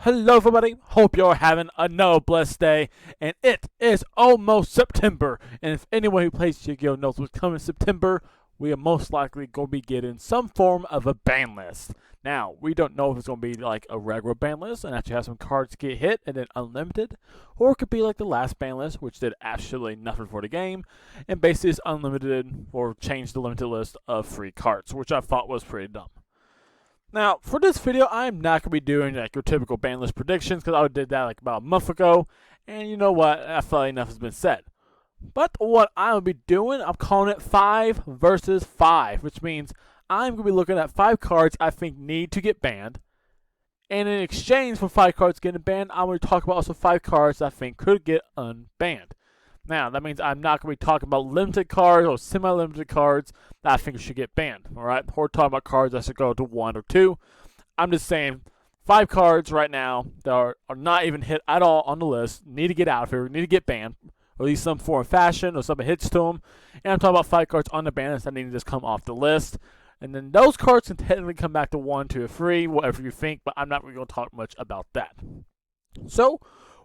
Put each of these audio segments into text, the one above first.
Hello everybody, hope you're having another blessed day, and it is almost September, and if anyone who plays Yugioh knows what's coming in September, we are most likely going to be getting some form of a ban list. Now, we don't know if it's going to be like a regular ban list and actually have some cards get hit and then unlimited, or it could be like the last ban list, which did absolutely nothing for the game, and basically is unlimited or changed the limited list of free cards, which I thought was pretty dumb. Now, for this video, I'm not going to be doing like your typical ban list predictions because I did that like about a month ago, and you know what, I feel like enough has been said. But what I'll be doing, I'm calling it 5 versus 5, which means I'm going to be looking at 5 cards I think need to get banned, and in exchange for 5 cards getting banned, I'm going to talk about also 5 cards I think could get unbanned. Now, that means I'm not going to be talking about limited cards or semi-limited cards that I think should get banned, alright? Or talking about cards that should go to 1 or 2. I'm just saying 5 cards right now that are not even hit at all on the list, need to get out of here, need to get banned, or at least some form of fashion or something hits to them. And I'm talking about 5 cards on the ban list that need to just come off the list. And then those cards can technically come back to 1, 2, or 3, whatever you think, but I'm not really going to talk much about that. So,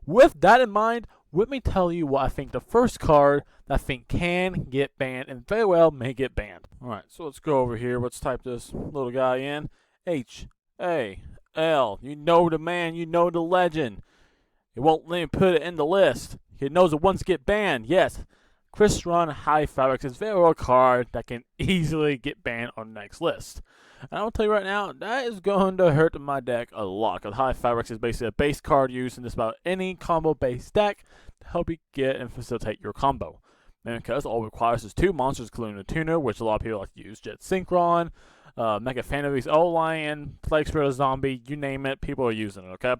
with that in mind, let me tell you what I think the first card that I think can get banned and very well may get banned. Alright, so let's go over here. Let's type this little guy in. H-A-L. You know the man, you know the legend. It won't let me put it in the list. He knows it wants to get banned. Yes, Crystron High Fabrics is very well a card that can easily get banned on the next list. And I'll tell you right now, that is going to hurt my deck a lot, because High Fabrics is basically a base card used in just about any combo-based deck to help you get and facilitate your combo. And because all it requires is 2 monsters, including a tuner, which a lot of people like to use, Jet Synchron, Mega Fanabeast, O-Lion, Plague Spirit Zombie, you name it, people are using it, okay?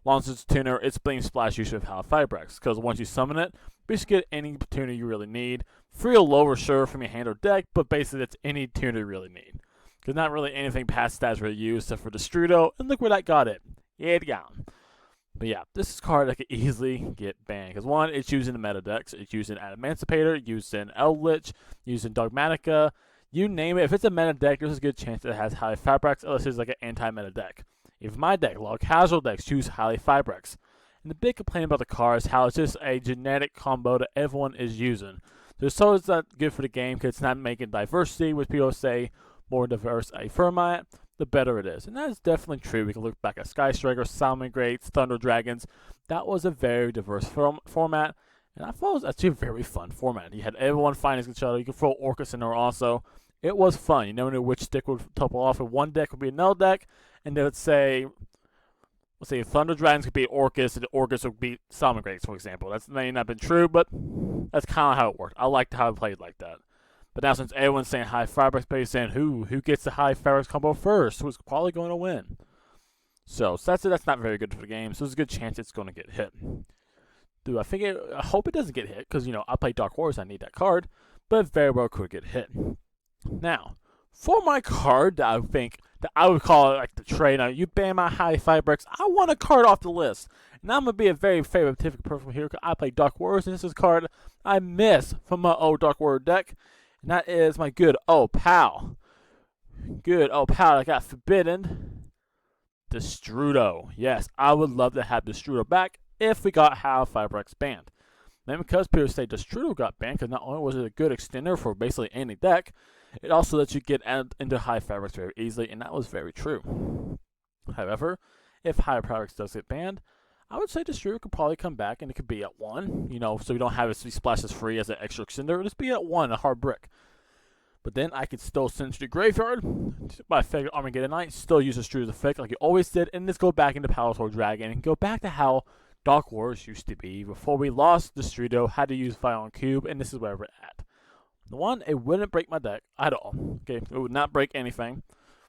Long as it's a tuner, it's Blink Splash usually with High Fabrics, because once you summon it, basically get any tuner you really need. Free or lower, sure, from your hand or deck, but basically it's any tuner you really need. Because not really anything past that is really used except for Destrudo, and look where that got it. Yeah, it got. But yeah, this is a card that could easily get banned. Because one, it's used in the meta decks. It's used in Emancipator, used in Eldritch, used in Dogmatica. You name it. If it's a meta deck, there's a good chance that it has High Fabrics, unless it's like an anti-meta deck. If my deck, a lot of casual decks choose High Fabrics. And the big complaint about the card is how it's just a genetic combo that everyone is using. So it's not good for the game because it's not making diversity, which people say more diverse a format, the better it is. And that is definitely true. We can look back at Sky Strikers, Salmon Greats, Thunder Dragons. That was a very diverse format, and I thought it was actually a very fun format. You had everyone fighting each other. You could throw Orcus in there also. It was fun. You never knew which deck would topple off. And one deck would be another deck, and they would say, let's say Thunder Dragons could be Orcus, and Orcus would be Salmon Greats, for example. That's may not been true, but that's kind of how it worked. I liked how it played like that. But now since everyone's saying High Fabrics, basically saying who gets the High Fabrics combo first, who's probably going to win. So that's not very good for the game. So there's a good chance it's going to get hit. I hope it doesn't get hit, because, you know, I play Dark Wars, I need that card. But it very well could get hit. Now, for my card that I think that I would call it like the trade. Now, you ban my High Fabrics, I want a card off the list. And I'm going to be a very favorite person here, because I play Dark Wars, and this is a card I miss from my old Dark Wars deck. And that is my good old pal. Good old pal that got forbidden. Destrudo. Yes, I would love to have Destrudo back if we got High Fabrics banned. Then because people say Destrudo got banned, because not only was it a good extender for basically any deck, it also lets you get into High Fabrics very easily, and that was very true. However, if High Fabrics does get banned, I would say Destrudo could probably come back, and it could be at 1, you know, so we don't have it be splashes free as an extra extender. It'll just be at 1, a hard brick. But then I could still send to the graveyard by favorite Armageddon Knight, still use Destrudo's effect like you always did, and just go back into Power Dragon and go back to how Dark Wars used to be before we lost Destrudo, had to use Violent Cube, and this is where we're at. The one, it wouldn't break my deck at all. Okay, it would not break anything.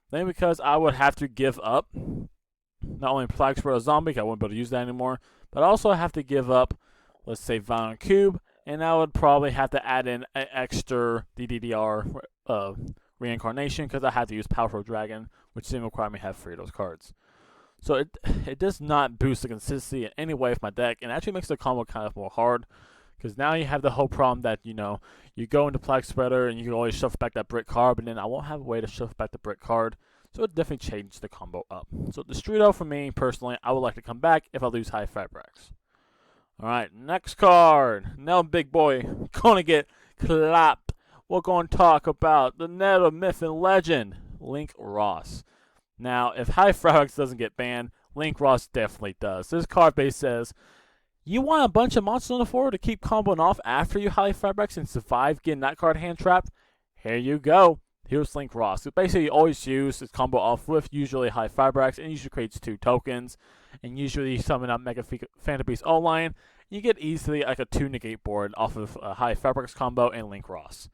Then because I would have to give up not only Plague Spirit Zombie, I wouldn't be able to use that anymore, but I also have to give up, let's say, Violent Cube, and I would probably have to add in an extra DDR reincarnation, because I have to use Powerful Dragon, which didn't require me to have 3 of those cards. So it does not boost the consistency in any way of my deck, and actually makes the combo kind of more hard, because now you have the whole problem that, you know, you go into Plague Spreader and you can always shuffle back that brick card, but then I won't have a way to shuffle back the brick card. So it definitely changed the combo up. So Destrudo, for me personally, I would like to come back if I lose high fabrics. Alright, next card. Now, big boy, gonna get clapped. We're going to talk about the Meta Myth and Legend, Link Ross. Now, if high fabrics doesn't get banned, Link Ross definitely does. This card base says, you want a bunch of monsters on the floor to keep comboing off after you high fabrics and survive getting that card hand trapped? Here you go. Here's Link Ross. So basically, you always use this combo off with usually high fabrics, and usually creates 2 tokens. And usually you summon up Mega Phantom Beast O-Line. You get easily like a 2 negate board off of a high fabrics combo and Link Ross.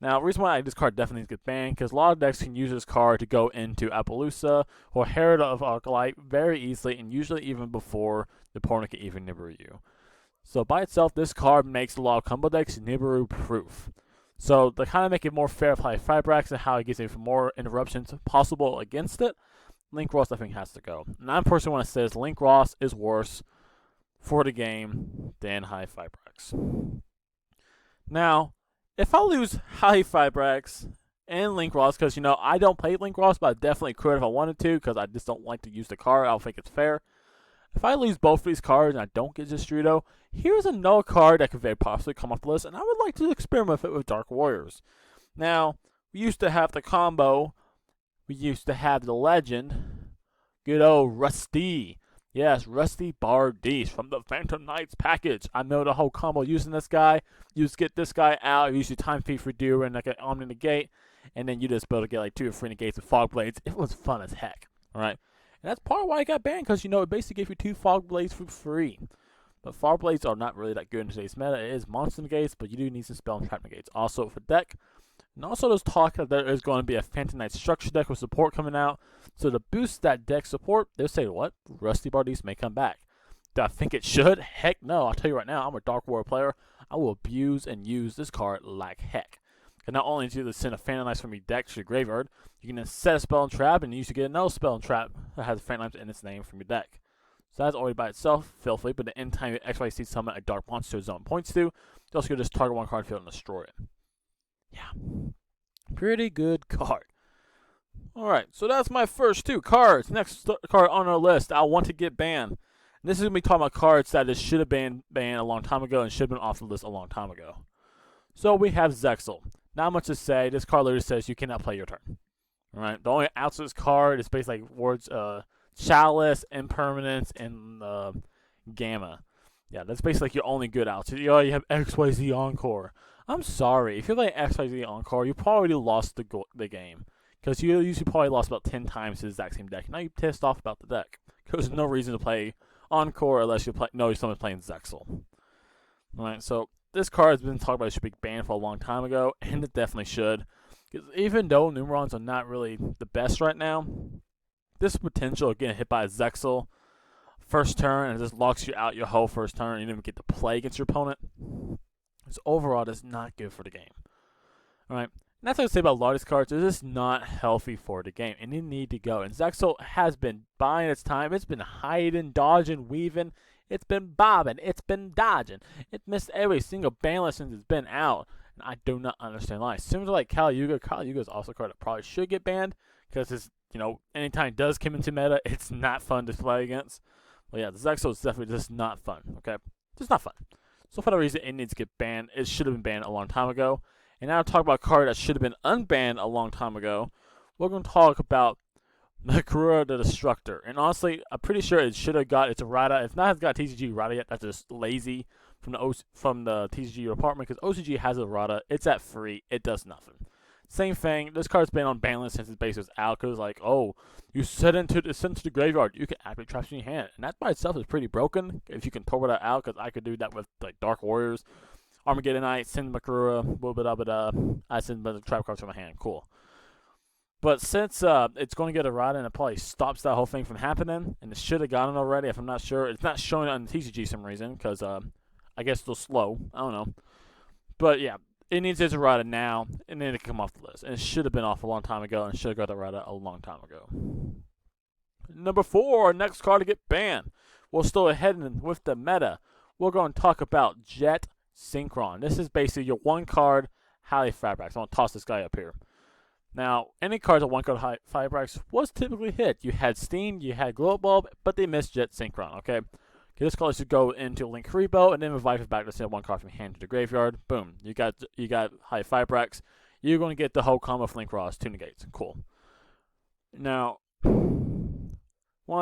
Now, the reason why this card definitely needs to get banned, because a lot of decks can use this card to go into Appaloosa or Herald of Arclight very easily, and usually even before the opponent can even Nibiru you. So by itself, this card makes a lot of combo decks Nibiru proof. So to kind of make it more fair with high fabrics and how it gives even more interruptions possible against it, Link Ross definitely has to go. And I personally want to say is Link Ross is worse for the game than high fabrics. Now, if I lose high fabrics and Link Ross, because, you know, I don't play Link Ross, but I definitely could if I wanted to, because I just don't like to use the card. I don't think it's fair. If I lose both of these cards and I don't get Destrudo, here's another card that could very possibly come off the list, and I would like to experiment with it with Dark Warriors. Now, we used to have the combo. We used to have the legend. Good old Rusty. Yes, Rusty Bardiche from the Phantom Knights package. I know the whole combo using this guy. You just get this guy out, you use your time feed for Deer and like an Omni Negate, and then you just be able to get like 2 or 3 negates with Fog Blades. It was fun as heck. Alright? And that's part of why I got banned, because, you know, it basically gave you 2 Fog Blades for free. But Fog Blades are not really that good in today's meta. It is monster negates, but you do need some spell and trap negates. Also for deck. And also there's talk that there is going to be a Phantom Knight structure deck with support coming out. So to boost that deck support, they'll say, what? Rusty Bardiche may come back. Do I think it should? Heck no. I'll tell you right now, I'm a Dark Warrior player. I will abuse and use this card like heck. And not only do you send a Phantom Knight from your deck to your graveyard, you can then set a spell and trap, and you usually get another spell and trap that has a Phantom Knight in its name from your deck. So that's already by itself filthy, but the anytime you XYZ summon a dark monster to zone points to, you also can just target one card field and destroy it. Yeah. Pretty good card. Alright, so that's my first 2 cards. Next card on our list, I want to get banned. And this is going to be talking about cards that just should have been banned a long time ago and should have been off the list a long time ago. So we have Zexal. Not much to say. This card literally says you cannot play your turn. Alright, the only outs of this card is basically like words Chalice, Impermanence, and Gamma. Yeah, that's basically like your only good outs. You have XYZ Encore. I'm sorry. If you're playing XYZ Encore, you probably lost the game. Because you usually probably lost about 10 times to the exact same deck. Now you're pissed off about the deck. Because there's no reason to play Encore unless you know someone's playing Zexal. Alright, so this card has been talked about it should be banned for a long time ago, and it definitely should. Because even though Numerons are not really the best right now, this potential of getting hit by a Zexal first turn and it just locks you out your whole first turn and you don't even get to play against your opponent, is overall just not good for the game. Alright, and that's what I say about a lot of these cards. It's just not healthy for the game, and they need to go. And Zexal has been buying its time. It's been hiding, dodging, weaving. It's been bobbing. It's been dodging. It missed every single banlist since it's been out. And I do not understand why. Similar to like Yugioh is also a card that probably should get banned. Because it's, you know, anytime it does come into meta, it's not fun to play against. But yeah, the Zexal is definitely just not fun. Okay? Just not fun. So for that reason, it needs to get banned. It should have been banned a long time ago. And now to talk about a card that should have been unbanned a long time ago, we're going to talk about Makarura the Destructor. And honestly, I'm pretty sure it should have got its errata. If not, has got TCG errata yet. That's just lazy from the TCG department, because OCG has an errata. It's at free. It does nothing. Same thing. This card's been on Banlist since its base was out. Because like, oh, you sent into the graveyard, you can activate traps in your hand, and that by itself is pretty broken. If you can torpor that out, because I could do that with like Dark Warriors. Armageddon Knight, send Makarura, I send the trap cards from my hand. Cool. But since it's going to get a ride and it probably stops that whole thing from happening, and it should have gotten already, if I'm not sure. It's not showing it on the TCG for some reason, because I guess it's slow. I don't know. But yeah, it needs its errata now, and then it can come off the list. And it should have been off a long time ago, and should have got the errata a long time ago. Number 4, next card to get banned. We're still ahead with the meta. We're going to talk about Jet Synchron. This is basically your one card Highly Fabrics. I'm going to toss this guy up here. Now, any cards at 1 card high Firebrax was typically hit. You had Steam, you had Glow Bulb, but they missed Jet Synchron, okay? This card should go into Link Repo and then revive it back to send 1 card from hand to the graveyard. Boom. You got high Firebrax. You're going to get the whole combo of Link Ross, 2 negates. Cool. Now,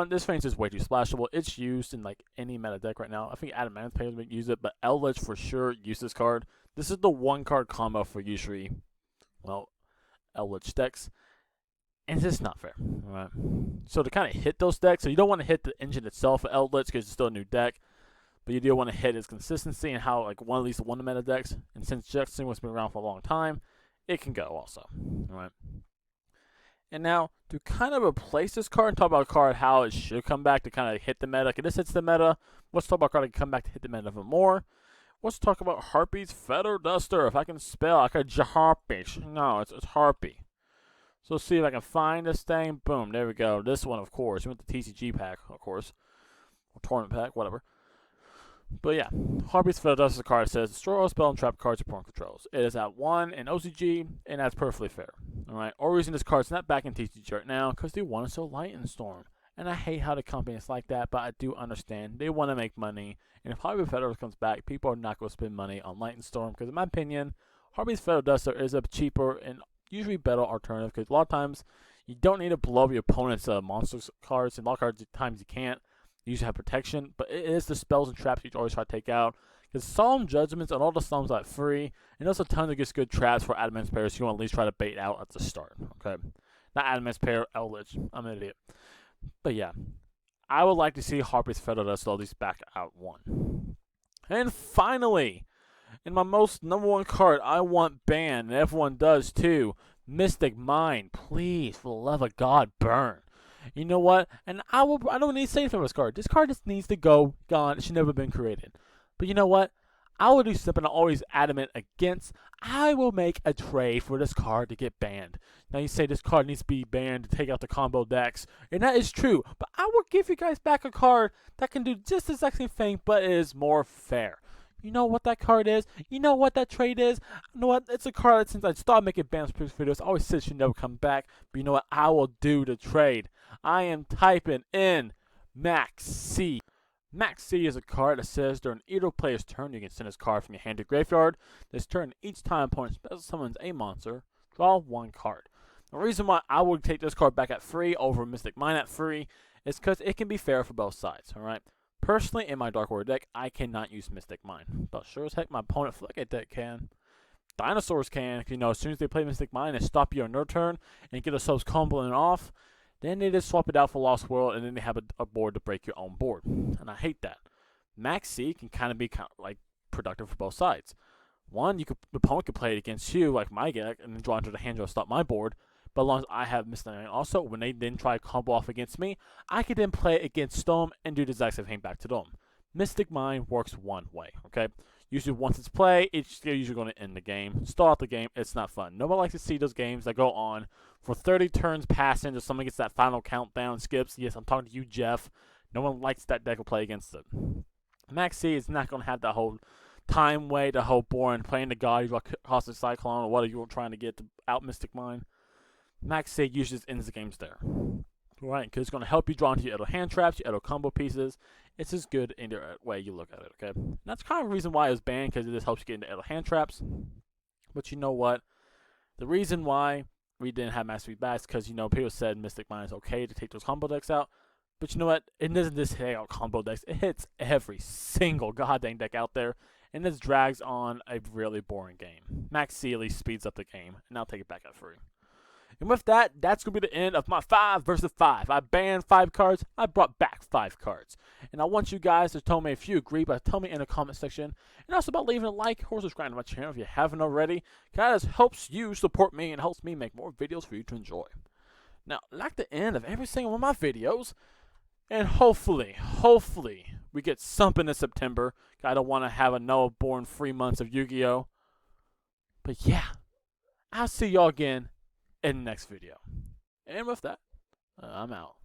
this phase is way too splashable. It's used in like any meta deck right now. I think Adamant's players would use it, but Eldritch for sure use this card. This is the 1 card combo for usually, well, Eldritch decks. And it's just not fair. Alright. So to kind of hit those decks, so you don't want to hit the engine itself for Eldritch because it's still a new deck. But you do want to hit its consistency and how like one of these one meta decks. And since Jet Synchron has been around for a long time, it can go also. Alright. And now, to kind of replace this card and talk about a card how it should come back to kind of hit the meta. Because this hits the meta. Let's talk about a card that can come back to hit the meta even more. Let's talk about Harpy's Feather Duster. If I can spell, I could Harpy. No, it's Harpy. So let's see if I can find this thing. Boom, there we go. This one, of course. We went the TCG pack, of course. Or tournament pack, whatever. But yeah, Harpy's Feather Duster is a card that says, destroy all spell and trap cards your opponent controls. It is at 1 in OCG, and that's perfectly fair. Alright, or reason this card's not back in TCG right now, because they want to sell Lightning Storm. And I hate how the company is like that, but I do understand. They want to make money, and if Harpy's Feather Duster comes back, people are not going to spend money on Lightning Storm, because in my opinion, Harpy's Feather Duster is a cheaper and usually better alternative, because a lot of times, you don't need to blow up your opponent's monster cards, and a lot of times you can't. You usually have protection, but it is the spells and traps you always try to take out. Because Solemn Judgments and all the Psalms are free, and there's a ton of good traps for Adamant's players you want to at least try to bait out at the start. Okay, not Adamant's player, Eldritch. I'm an idiot. But yeah, I would like to see Harpy's Feather Duster at least back out 1. And finally, in my most #1 card, I want banned, and everyone does too. Mystic Mind, please, for the love of God, burn. You know what? And I don't need to say anything about this card. This card just needs to go, gone. It should never have been created. But you know what? I will do something I'm always adamant against. I will make a trade for this card to get banned. Now you say this card needs to be banned to take out the combo decks. And that is true. But I will give you guys back a card that can do just the exact same thing, but it is more fair. You know what that card is? You know what that trade is? You know what? It's a card that since I started making bans for videos, I always said it should never come back. But you know what? I will do the trade. I am typing in Max C. Max C is a card that says during either player's turn, you can send this card from your hand to graveyard. This turn, each time opponent special summons a monster, draw 1 card. The reason why I would take this card back at free over Mystic Mind at free is because it can be fair for both sides. Alright? Personally, in my Dark Warrior deck, I cannot use Mystic Mind. But sure as heck, my opponent Floodgate deck can. Dinosaurs can, you know, as soon as they play Mystic Mind and stop you on their turn and get themselves comboing off, then they just swap it out for Lost World, and then they have a board to break your own board. And I hate that. Max C can kind of be like productive for both sides. One, the opponent could play it against you, like my deck, and then draw into the hand draw to stop my board. But as long as I have Mystic Mind also, when they then try to combo off against me, I can then play it against them and do the exact same thing back to them. Mystic Mind works one way, okay? Usually once it's played, it's usually going to end the game. Start the game, it's not fun. Nobody likes to see those games that go on for 30 turns passing until someone gets that final countdown, skips. Yes, I'm talking to you, Jeff. No one likes that deck to play against it. Max C is not going to have that whole time way, the whole boring playing the god, you cost the Cyclone, or whatever you're trying to get to out Mystic Mind. Max C usually ends the games there. Right, because it's going to help you draw into your idle hand traps, your idle combo pieces. It's as good in the way you look at it, okay? And that's kind of the reason why it was banned, because it just helps you get into idle hand traps. But you know what? The reason why we didn't have Master Beat back is because, you know, people said Mystic Mind is okay to take those combo decks out. But you know what? It doesn't just hit out combo decks. It hits every single goddamn deck out there. And this drags on a really boring game. Max C at least speeds up the game. And I'll take it back at free. And with that, that's going to be the end of my 5 versus 5. I banned 5 cards. I brought back 5 cards. And I want you guys to tell me if you agree, but tell me in the comment section. And also about leaving a like or subscribing to my channel if you haven't already. Guys, helps you support me and helps me make more videos for you to enjoy. Now, like the end of every single one of my videos. And hopefully, we get something in September. I don't want to have another boring 3 months of Yu-Gi-Oh! But yeah, I'll see y'all again in the next video. And with that, I'm out.